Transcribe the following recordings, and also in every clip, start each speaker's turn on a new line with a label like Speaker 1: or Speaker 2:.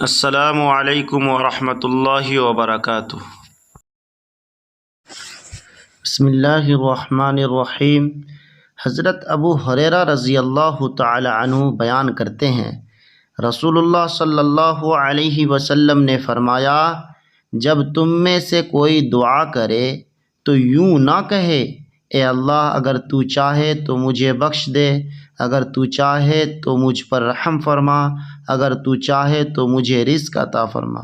Speaker 1: السلام علیکم ورحمۃ اللہ وبرکاتہ۔ بسم اللہ الرحمن الرحیم۔ حضرت ابو ہریرہ رضی اللہ تعالی عنہ بیان کرتے ہیں، رسول اللہ صلی اللہ علیہ وسلم نے فرمایا، جب تم میں سے کوئی دعا کرے تو یوں نہ کہے، اے اللہ اگر تو چاہے تو مجھے بخش دے، اگر تو چاہے تو مجھ پر رحم فرما، اگر تو چاہے تو مجھے رزق عطا فرما،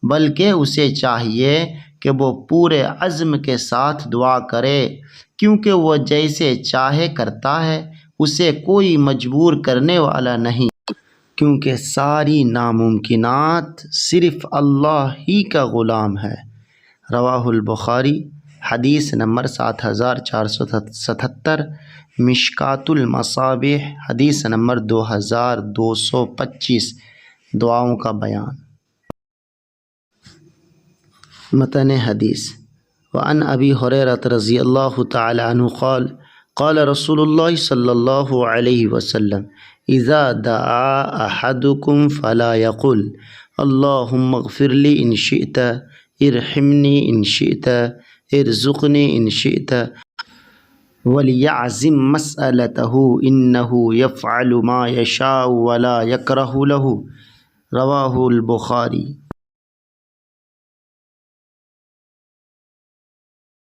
Speaker 1: بلکہ اسے چاہیے کہ وہ پورے عزم کے ساتھ دعا کرے، کیونکہ وہ جیسے چاہے کرتا ہے، اسے کوئی مجبور کرنے والا نہیں، کیونکہ ساری ناممکنات صرف اللہ ہی کا غلام ہے۔ رواہ البخاری، حدیث نمبر 7477، مشکوٰۃ المصابیح، حدیث نمبر 2225۔ دعاؤں کا بیان۔ متن حدیث۔ وعن ابی ہریرہ رضی اللہ تعالی عنہ قال قال رسول اللہ صلی اللہ علیہ وسلم اذا دعا احدکم فلا یقل اللہم اغفر لی ان شئت، ارحمنی ان شئت، ارزقنی ان شئت، ولیعزم مسألتہ انہ یفعل ما یشاء ولا یکرہ لہ۔ رواہ البخاری۔